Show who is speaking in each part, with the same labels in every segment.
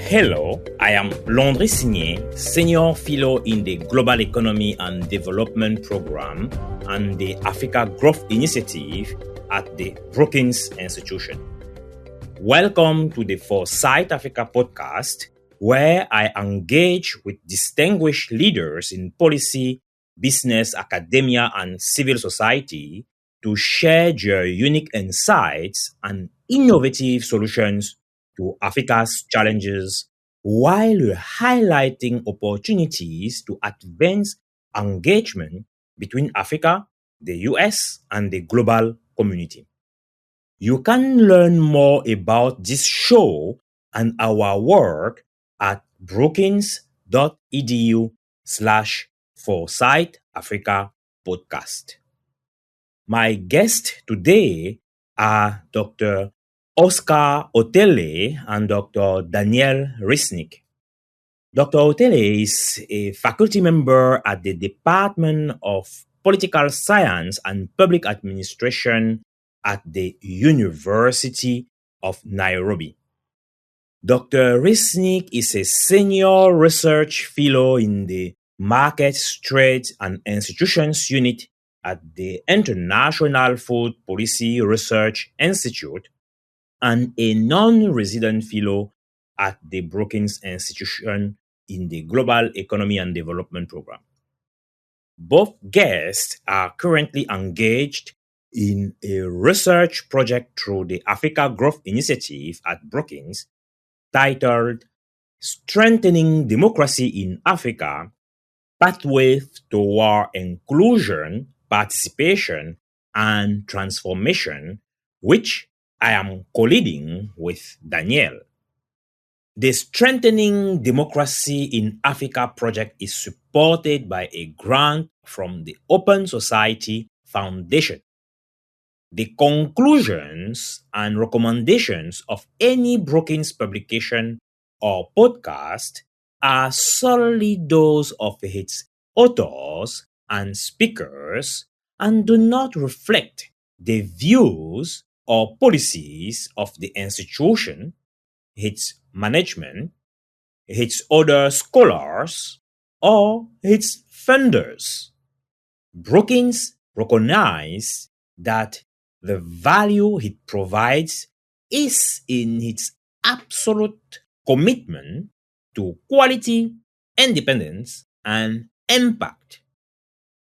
Speaker 1: Hello, I am Landry Signé, Senior Fellow in the Global Economy and Development Program and the Africa Growth Initiative at the Brookings Institution. Welcome to the Foresight Africa podcast, where I engage with distinguished leaders in policy, business, academia, and civil society to share their unique insights and innovative solutions to Africa's challenges, while highlighting opportunities to advance engagement between Africa, the US, and the global community. You can learn more about this show and our work at brookings.edu/Foresight Africa podcast. My guests today are Dr. Oscar Otele and Dr. Danielle Resnick. Dr. Otele is a faculty member at the Department of Political Science and Public Administration at the University of Nairobi. Dr. Resnick is a senior research fellow in the Markets, Trade, and Institutions Unit at the International Food Policy Research Institute and a non-resident fellow at the Brookings Institution in the Global Economy and Development Program. Both guests are currently engaged in a research project through the Africa Growth Initiative at Brookings titled Strengthening Democracy in Africa, Pathways Toward Inclusion, Participation, and Transformation, which I am co-leading with Danielle. The Strengthening Democracy in Africa project is supported by a grant from the Open Society Foundation. The conclusions and recommendations of any Brookings publication or podcast are solely those of its authors and speakers and do not reflect the views or policies of the institution, its management, its other scholars, or its funders. Brookings recognize that the value it provides is in its absolute commitment to quality, independence, and impact.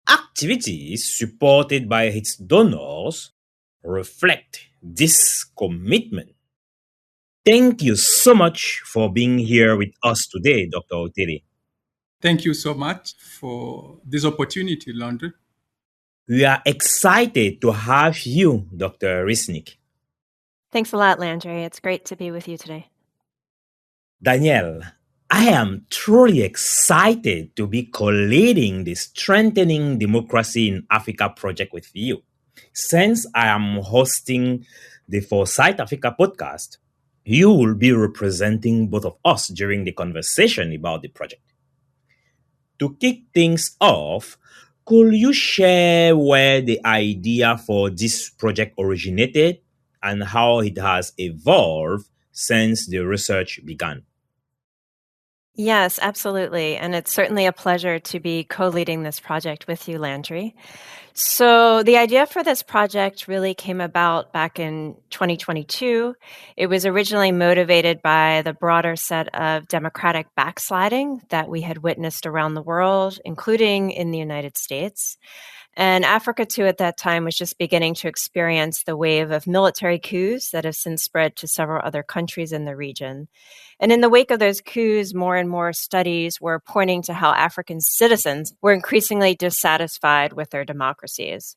Speaker 1: Activities supported by its donors reflect this commitment. Thank you so much for being here with us today, Dr. Otele.
Speaker 2: Thank you so much for this opportunity, Landry.
Speaker 1: We are excited to have you, Dr. Resnick.
Speaker 3: Thanks a lot, Landry. It's great to be with you today.
Speaker 1: Danielle, I am truly excited to be co-leading the Strengthening Democracy in Africa project with you. Since I am hosting the Foresight Africa podcast, you will be representing both of us during the conversation about the project. To kick things off, could you share where the idea for this project originated and how it has evolved since the research began?
Speaker 3: Yes, absolutely. And it's certainly a pleasure to be co-leading this project with you, Landry. So the idea for this project really came about back in 2022. It was originally motivated by the broader set of democratic backsliding that we had witnessed around the world, including in the United States. And Africa, too, at that time was just beginning to experience the wave of military coups that have since spread to several other countries in the region. And in the wake of those coups, more and more studies were pointing to how African citizens were increasingly dissatisfied with their democracies.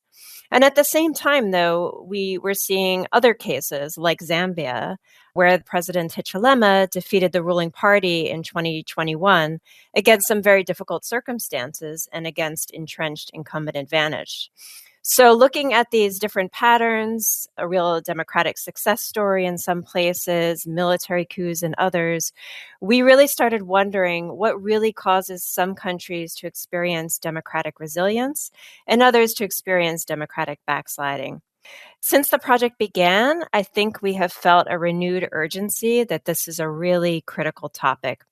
Speaker 3: And at the same time, though, we were seeing other cases like Zambia, where President Hichilema defeated the ruling party in 2021 against some very difficult circumstances and against entrenched incumbent advantage. So looking at these different patterns, a real democratic success story in some places, military coups in others, we really started wondering what really causes some countries to experience democratic resilience and others to experience democratic backsliding. Since the project began, I think we have felt a renewed urgency that this is a really critical topic,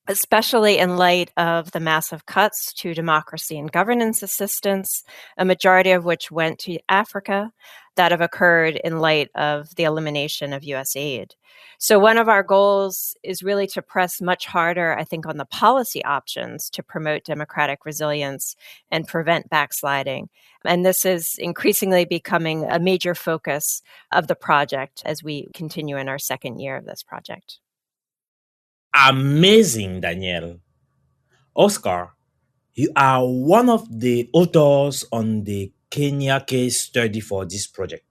Speaker 3: especially in light of the massive cuts to democracy and governance assistance, a majority of which went to Africa, that have occurred in light of the elimination of US aid. So one of our goals is really to press much harder, I think, on the policy options to promote democratic resilience and prevent backsliding. And this is increasingly becoming a major focus of the project as we continue in our second year of this project.
Speaker 1: Amazing, Danielle. Oscar, you are one of the authors on the Kenya case study for this project.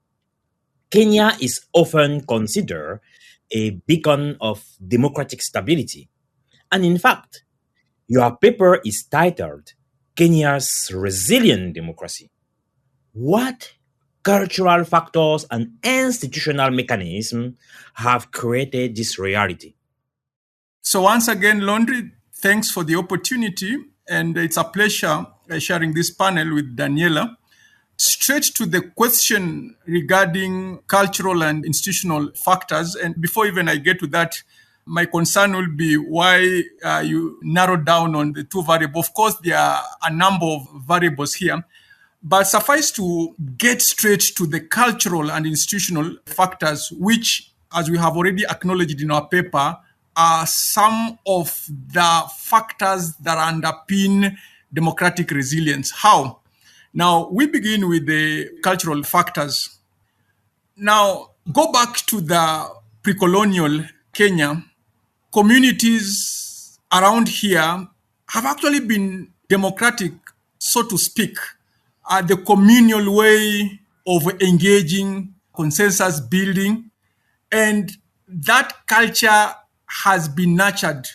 Speaker 1: Kenya is often considered a beacon of democratic stability. And in fact, your paper is titled Kenya's Resilient Democracy. What cultural factors and institutional mechanisms have created this reality?
Speaker 2: So once again, Landry, thanks for the opportunity. And it's a pleasure sharing this panel with Daniela. Straight to the question regarding cultural and institutional factors. And before even I get to that, my concern will be why you narrowed down on the two variables. Of course, there are a number of variables here, but suffice to get straight to the cultural and institutional factors, which, as we have already acknowledged in our paper, are some of the factors that underpin democratic resilience. How? Now, we begin with the cultural factors. Now, go back to the pre-colonial Kenya. Communities around here have actually been democratic, so to speak, the communal way of engaging, consensus building, and that culture has been nurtured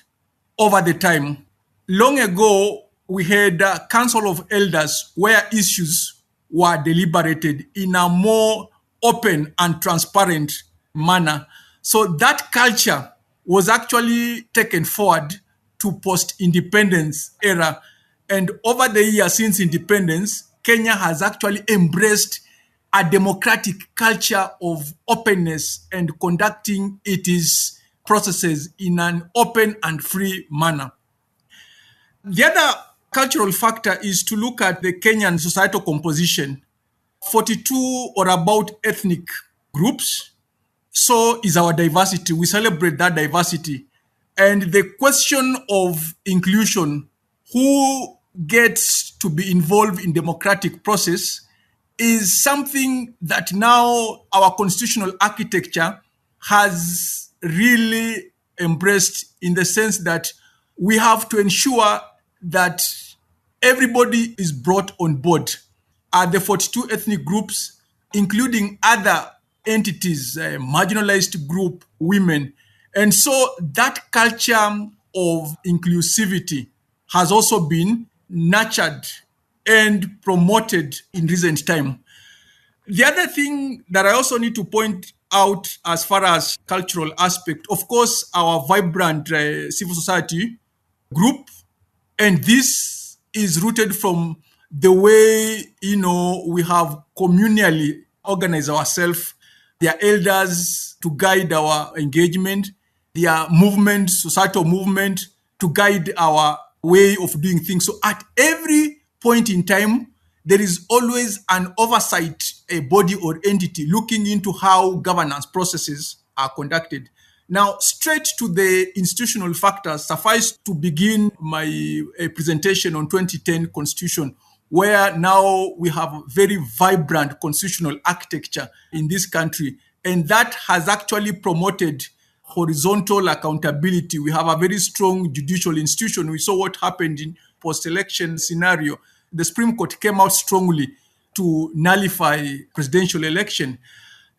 Speaker 2: over the time. Long ago, we had a council of elders where issues were deliberated in a more open and transparent manner. So that culture was actually taken forward to post-independence era. And over the years since independence, Kenya has actually embraced a democratic culture of openness and conducting its processes in an open and free manner. The other cultural factor is to look at the Kenyan societal composition. 42 or about ethnic groups. So is our diversity. We celebrate that diversity. And the question of inclusion, who gets to be involved in democratic process, is something that now our constitutional architecture has really embraced, in the sense that we have to ensure that everybody is brought on board. The 42 ethnic groups, including other entities, marginalized group, women. And so that culture of inclusivity has also been nurtured and promoted in recent time. The other thing that I also need to point out as far as cultural aspect, of course, our vibrant civil society group, and this is rooted from the way, we have communally organized ourselves. There are elders to guide our engagement. There are movement, societal movement to guide our way of doing things. So at every point in time, there is always an oversight, a body or entity looking into how governance processes are conducted. Now, straight to the institutional factors, suffice to begin my presentation on 2010 Constitution, where now we have very vibrant constitutional architecture in this country. And that has actually promoted horizontal accountability. We have a very strong judicial institution. We saw what happened in post-election scenario. The Supreme Court came out strongly to nullify presidential election.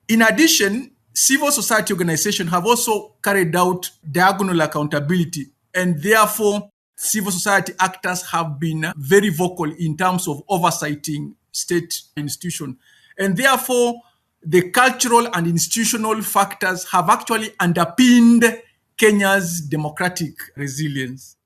Speaker 2: In addition, civil society organizations have also carried out diagonal accountability, and therefore civil society actors have been very vocal in terms of oversighting state institutions. And therefore, the cultural and institutional factors have actually underpinned Kenya's democratic resilience.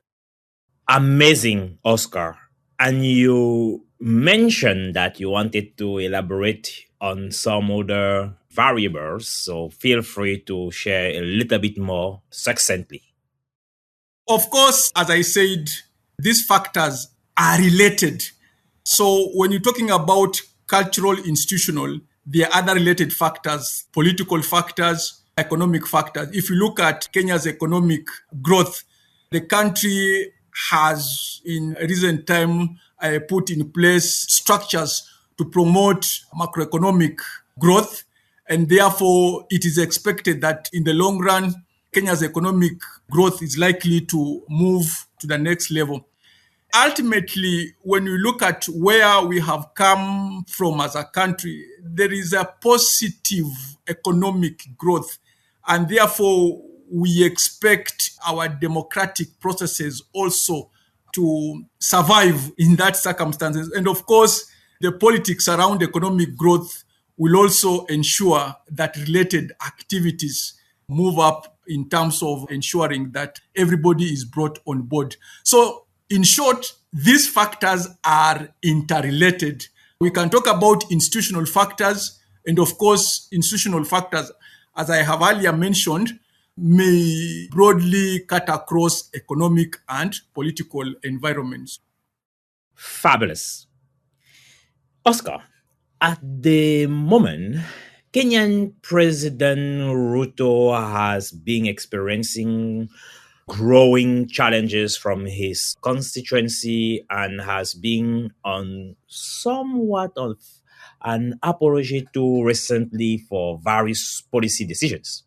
Speaker 1: Amazing, Oscar. And you mentioned that you wanted to elaborate on some other variables, so feel free to share a little bit more succinctly.
Speaker 2: Of course, as I said, these factors are related. So when you're talking about cultural, institutional, there are other related factors, political factors, economic factors. If you look at Kenya's economic growth, the country has in recent time put in place structures to promote macroeconomic growth, and therefore it is expected that in the long run, Kenya's economic growth is likely to move to the next level. Ultimately, when we look at where we have come from as a country, there is a positive economic growth, and therefore we expect our democratic processes also to survive in that circumstances. And of course, the politics around economic growth will also ensure that related activities move up in terms of ensuring that everybody is brought on board. So, in short, these factors are interrelated. We can talk about institutional factors, and of course, institutional factors, as I have earlier mentioned, may broadly cut across economic and political environments.
Speaker 1: Fabulous. Oscar, at the moment, Kenyan President Ruto has been experiencing growing challenges from his constituency and has been on somewhat of an apology to recently for various policy decisions.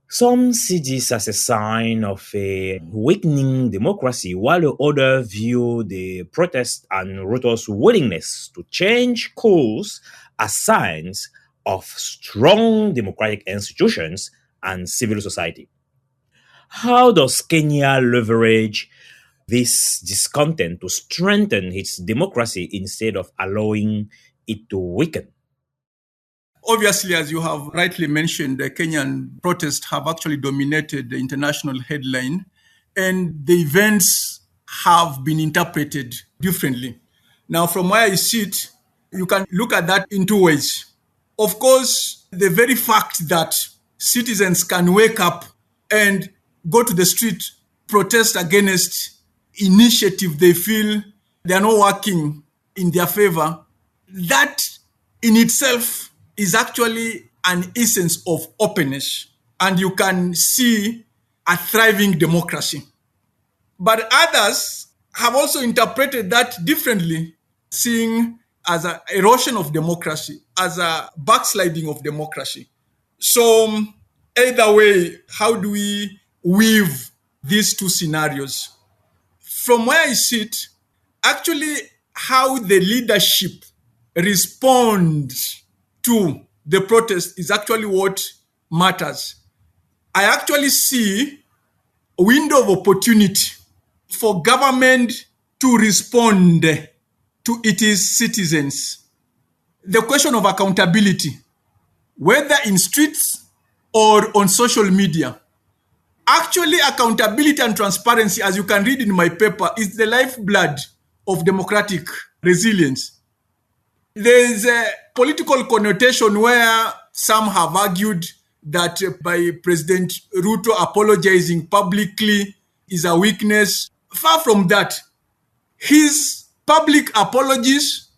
Speaker 1: Some see this as a sign of a weakening democracy, while others view the protest and Ruto's willingness to change course as signs of strong democratic institutions and civil society. How does Kenya leverage this discontent to strengthen its democracy instead of allowing it to weaken?
Speaker 2: Obviously, as you have rightly mentioned, the Kenyan protests have actually dominated the international headline, and the events have been interpreted differently. Now, from where I sit, you can look at that in two ways. Of course, the very fact that citizens can wake up and go to the street, protest against initiative they feel they are not working in their favor, that in itself is actually an essence of openness, and you can see a thriving democracy. But others have also interpreted that differently, seeing as an erosion of democracy, as a backsliding of democracy. So either way, how do we weave these two scenarios? From where I sit, actually how the leadership responds to the protest is actually what matters. I actually see a window of opportunity for government to respond to its citizens. The question of accountability, whether in streets or on social media. Actually, accountability and transparency, as you can read in my paper, is the lifeblood of democratic resilience. There is a political connotation where some have argued that by President Ruto apologizing publicly is a weakness. Far from that, his public apologies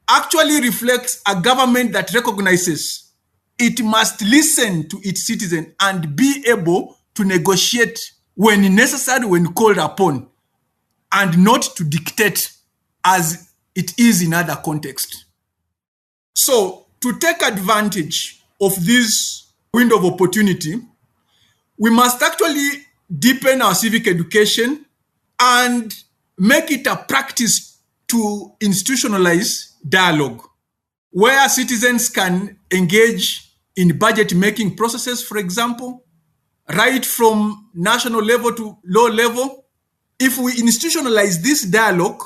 Speaker 2: actually reflects a government that recognizes it must listen to its citizens and be able to negotiate when necessary, when called upon, and not to dictate as it is in other contexts. So, to take advantage of this window of opportunity, we must actually deepen our civic education and make it a practice to institutionalize dialogue, where citizens can engage in budget making processes, for example, right from national level to low level. If we institutionalize this dialogue,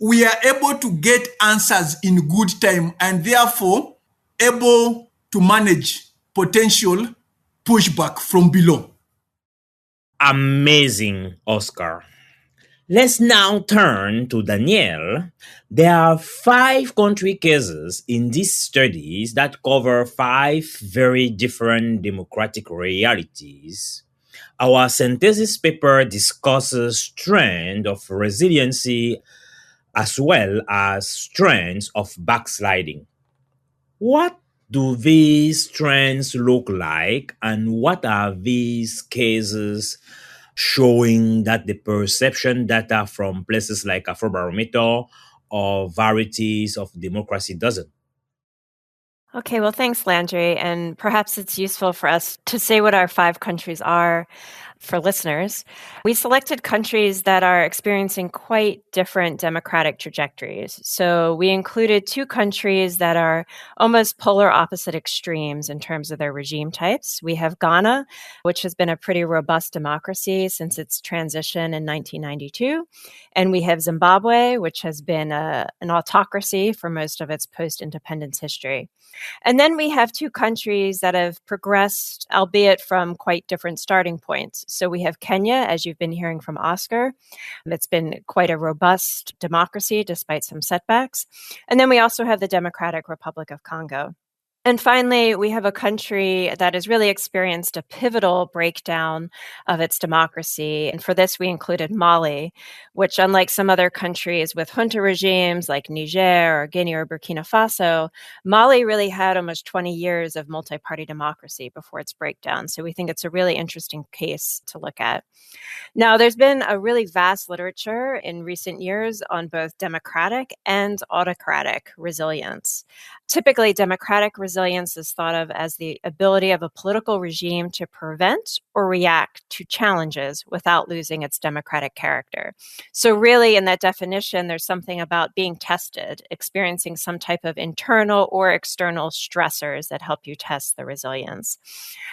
Speaker 2: we are able to get answers in good time and therefore able to manage potential pushback from below.
Speaker 1: Amazing, Oscar. Let's now turn to Danielle. There are 5 country cases in these studies that cover 5 very different democratic realities. Our synthesis paper discusses strengths of resiliency as well as strengths of backsliding. What do these trends look like, and what are these cases showing that the perception data from places like Afrobarometer or varieties of democracy doesn't?
Speaker 3: Okay, well, thanks, Landry. And perhaps it's useful for us to say what our 5 countries are for listeners. We selected countries that are experiencing quite different democratic trajectories. So we included 2 countries that are almost polar opposite extremes in terms of their regime types. We have Ghana, which has been a pretty robust democracy since its transition in 1992. And we have Zimbabwe, which has been an autocracy for most of its post-independence history. And then we have 2 countries that have progressed, albeit from quite different starting points. So we have Kenya, as you've been hearing from Oscar. It's been quite a robust democracy despite some setbacks. And then we also have the Democratic Republic of Congo. And finally, we have a country that has really experienced a pivotal breakdown of its democracy. And for this, we included Mali, which, unlike some other countries with junta regimes like Niger or Guinea or Burkina Faso, Mali really had almost 20 years of multi-party democracy before its breakdown. So we think it's a really interesting case to look at. Now, there's been a really vast literature in recent years on both democratic and autocratic resilience. Typically, democratic resilience is thought of as the ability of a political regime to prevent or react to challenges without losing its democratic character. So really, in that definition, there's something about being tested, experiencing some type of internal or external stressors that help you test the resilience.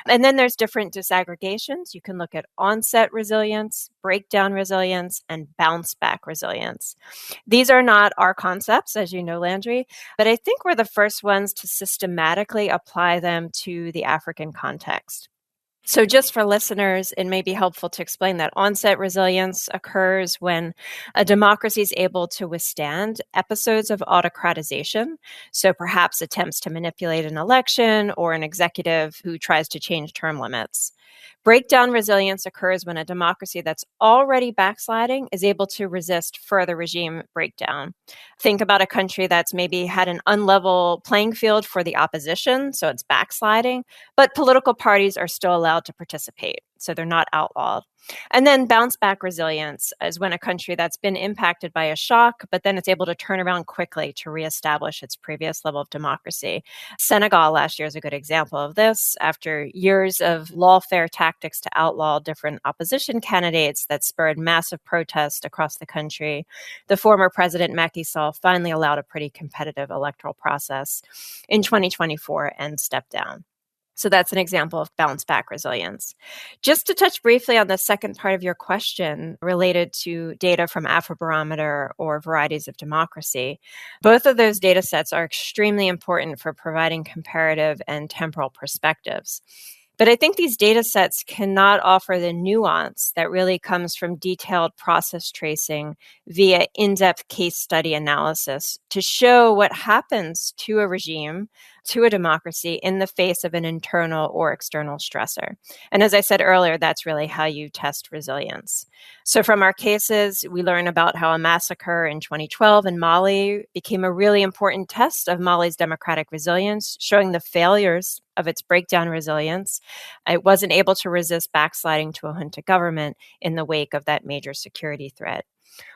Speaker 3: And then there's different disaggregations. You can look at onset resilience, breakdown resilience, and bounce back resilience. These are not our concepts, as you know, Landry, but I think we're the first ones to systematically apply them to the African context. So just for listeners, it may be helpful to explain that onset resilience occurs when a democracy is able to withstand episodes of autocratization. So perhaps attempts to manipulate an election or an executive who tries to change term limits. Breakdown resilience occurs when a democracy that's already backsliding is able to resist further regime breakdown. Think about a country that's maybe had an unlevel playing field for the opposition, so it's backsliding, but political parties are still allowed to participate, so they're not outlawed. And then bounce back resilience is when a country that's been impacted by a shock, but then it's able to turn around quickly to reestablish its previous level of democracy. Senegal last year is a good example of this. After years of lawfare tactics to outlaw different opposition candidates that spurred massive protest across the country, the former president Macky Sall finally allowed a pretty competitive electoral process in 2024 and stepped down. So that's an example of bounce back resilience. Just to touch briefly on the second part of your question related to data from Afrobarometer or varieties of democracy, both of those data sets are extremely important for providing comparative and temporal perspectives. But I think these data sets cannot offer the nuance that really comes from detailed process tracing via in-depth case study analysis to show what happens to a regime, to a democracy in the face of an internal or external stressor. And as I said earlier, that's really how you test resilience. So from our cases, we learn about how a massacre in 2012 in Mali became a really important test of Mali's democratic resilience, showing the failures of its breakdown resilience. It wasn't able to resist backsliding to a junta government in the wake of that major security threat.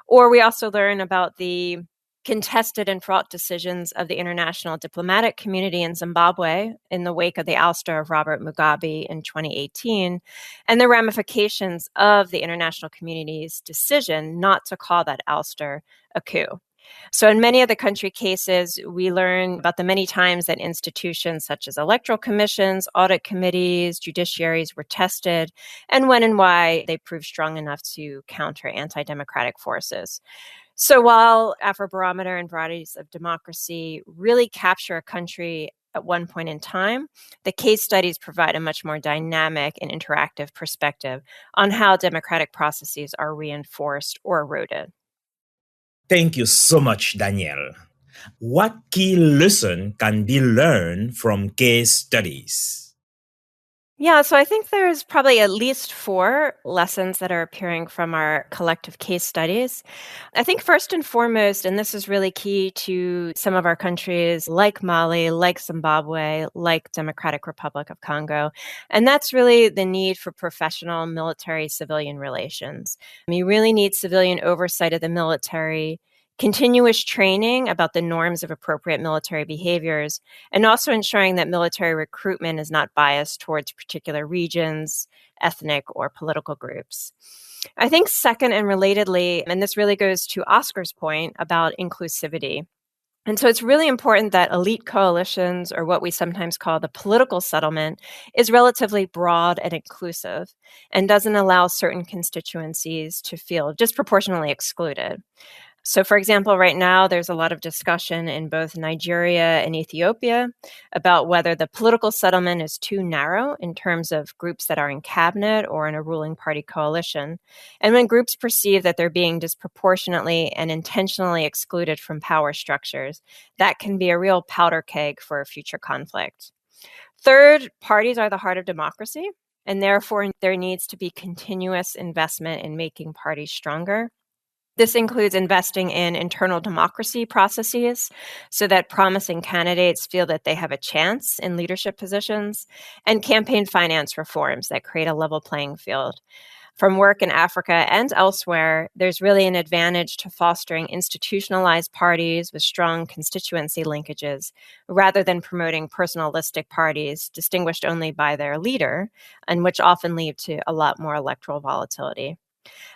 Speaker 3: Or we also learn about the contested and fraught decisions of the international diplomatic community in Zimbabwe in the wake of the ouster of Robert Mugabe in 2018, and the ramifications of the international community's decision not to call that ouster a coup. So in many of the country cases, we learn about the many times that institutions such as electoral commissions, audit committees, judiciaries were tested, and when and why they proved strong enough to counter anti-democratic forces. So while Afrobarometer and varieties of democracy really capture a country at one point in time, the case studies provide a much more dynamic and interactive perspective on how democratic processes are reinforced or eroded.
Speaker 1: Thank you so much, Danielle. What key lesson can be learned from case studies?
Speaker 3: Yeah, so I think there's probably at least 4 lessons that are appearing from our collective case studies. I think first and foremost, and this is really key to some of our countries like Mali, like Zimbabwe, like Democratic Republic of Congo, and that's really the need for professional military-civilian relations. You really need civilian oversight of the military, continuous training about the norms of appropriate military behaviors, and also ensuring that military recruitment is not biased towards particular regions, ethnic, or political groups. I think second and relatedly, and this really goes to Oscar's point about inclusivity. And so it's really important that elite coalitions, or what we sometimes call the political settlement, is relatively broad and inclusive and doesn't allow certain constituencies to feel disproportionately excluded. So, for example, right now, there's a lot of discussion in both Nigeria and Ethiopia about whether the political settlement is too narrow in terms of groups that are in cabinet or in a ruling party coalition. And when groups perceive that they're being disproportionately and intentionally excluded from power structures, that can be a real powder keg for a future conflict. Third, parties are the heart of democracy, and therefore there needs to be continuous investment in making parties stronger. This includes investing in internal democracy processes so that promising candidates feel that they have a chance in leadership positions, and campaign finance reforms that create a level playing field. From work in Africa and elsewhere, there's really an advantage to fostering institutionalized parties with strong constituency linkages rather than promoting personalistic parties distinguished only by their leader, and which often lead to a lot more electoral volatility.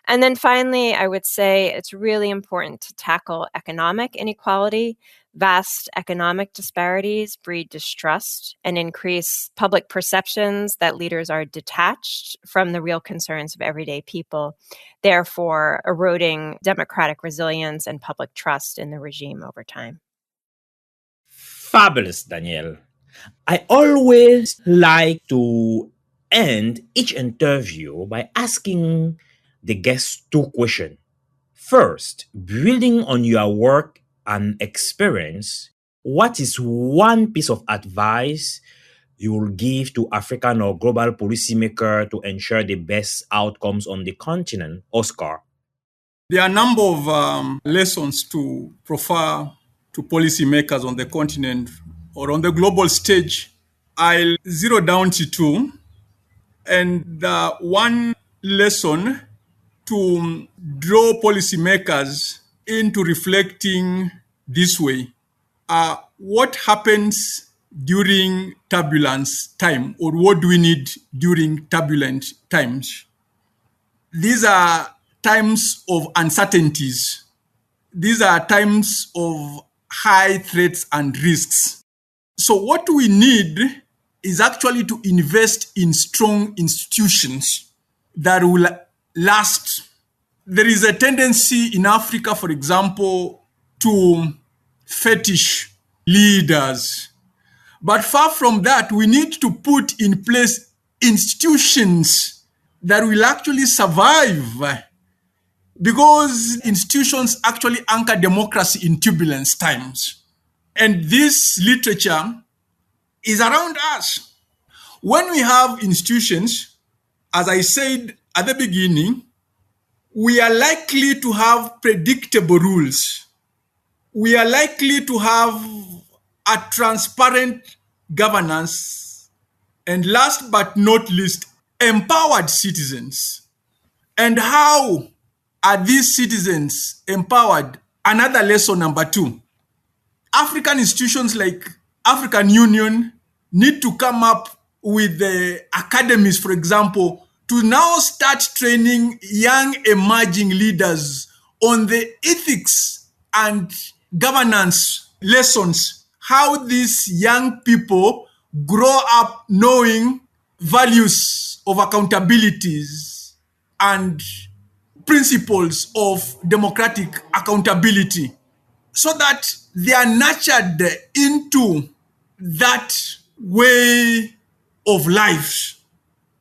Speaker 3: And then finally, I would say it's really important to tackle economic inequality. Vast economic disparities breed distrust and increase public perceptions that leaders are detached from the real concerns of everyday people, therefore eroding democratic resilience and public trust in the regime over time.
Speaker 1: Fabulous, Danielle. I always like to end each interview by asking the guests 2 questions. First, building on your work and experience, what is one piece of advice you will give to African or global policymakers to ensure the best outcomes on the continent? Oscar.
Speaker 2: There are a number of lessons to proffer to policymakers on the continent or on the global stage. I'll zero down to 2. And one lesson to draw policymakers into reflecting this way. What happens during turbulence time, or what do we need during turbulent times? These are times of uncertainties. These are times of high threats and risks. So what we need is actually to invest in strong institutions that will last. There is a tendency in Africa, for example, to fetish leaders. But far from that, we need to put in place institutions that will actually survive, because institutions actually anchor democracy in turbulence times. And this literature is around us. When we have institutions, as I said at the beginning, we are likely to have predictable rules. We are likely to have a transparent governance. And last but not least, empowered citizens. And how are these citizens empowered? Another lesson number 2. African institutions like African Union need to come up with the academies, for example, to now start training young emerging leaders on the ethics and governance lessons, how these young people grow up knowing values of accountabilities and principles of democratic accountability, so that they are nurtured into that way of life.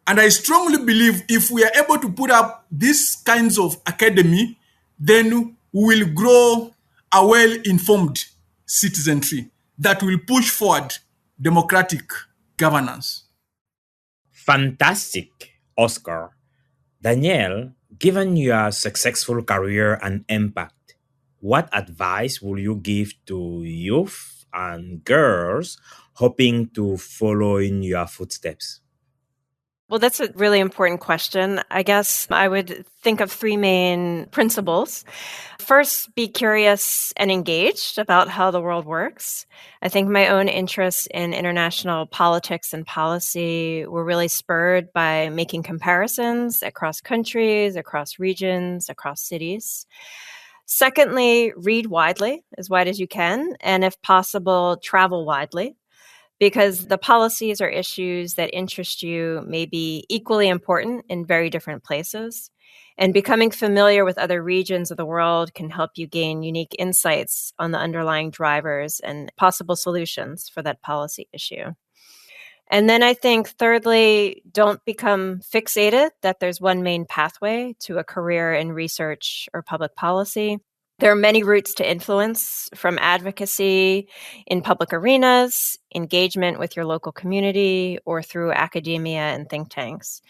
Speaker 2: And I strongly believe if we are able to put up these kinds of academy, then we will grow a well-informed citizenry that will push forward democratic governance.
Speaker 1: Fantastic, Oscar. Danielle, given your successful career and impact, what advice will you give to youth and girls hoping to follow in your footsteps?
Speaker 3: Well, that's a really important question. I guess I would think of three main principles. First, be curious and engaged about how the world works. I think my own interests in international politics and policy were really spurred by making comparisons across countries, across regions, across cities. Secondly, read widely, as wide as you can, and if possible, travel widely, because the policies or issues that interest you may be equally important in very different places. And becoming familiar with other regions of the world can help you gain unique insights on the underlying drivers and possible solutions for that policy issue. And then I think, thirdly, don't become fixated that there's one main pathway to a career in research or public policy. There are many routes to influence, from advocacy in public arenas, engagement with your local community, or through academia and think tanks.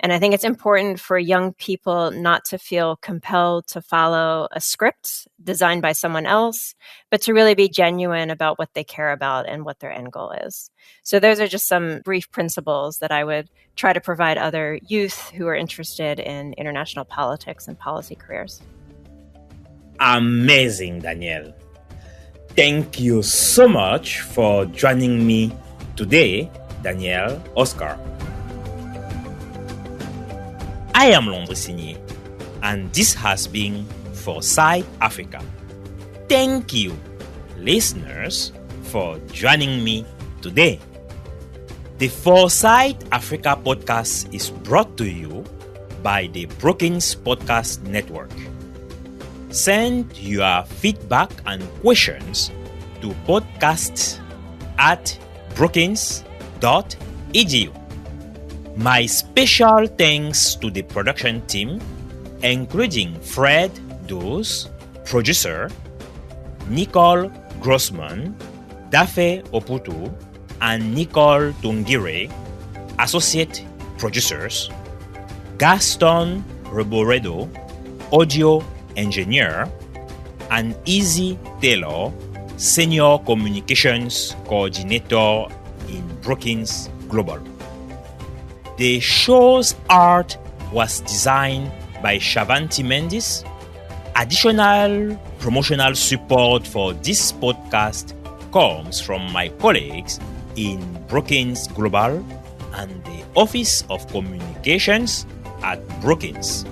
Speaker 3: And I think it's important for young people not to feel compelled to follow a script designed by someone else, but to really be genuine about what they care about and what their end goal is. So those are just some brief principles that I would try to provide other youth who are interested in international politics and policy careers.
Speaker 1: Amazing, Danielle. Thank you so much for joining me today, Danielle, Oscar. I am Landry Signé, and this has been Foresight Africa. Thank you, listeners, for joining me today. The Foresight Africa podcast is brought to you by the Brookings Podcast Network. Send your feedback and questions to podcasts@brookings.edu. My special thanks to the production team, including Fred Dose, producer, Nicole Grossman, Dafe Oputu, and Nicole Tungire, associate producers, Gaston Reboredo, audio engineer, and Izzy Taylor, senior communications coordinator in Brookings Global. The show's art was designed by Shavanti Mendis. Additional promotional support for this podcast comes from my colleagues in Brookings Global and the Office of Communications at Brookings.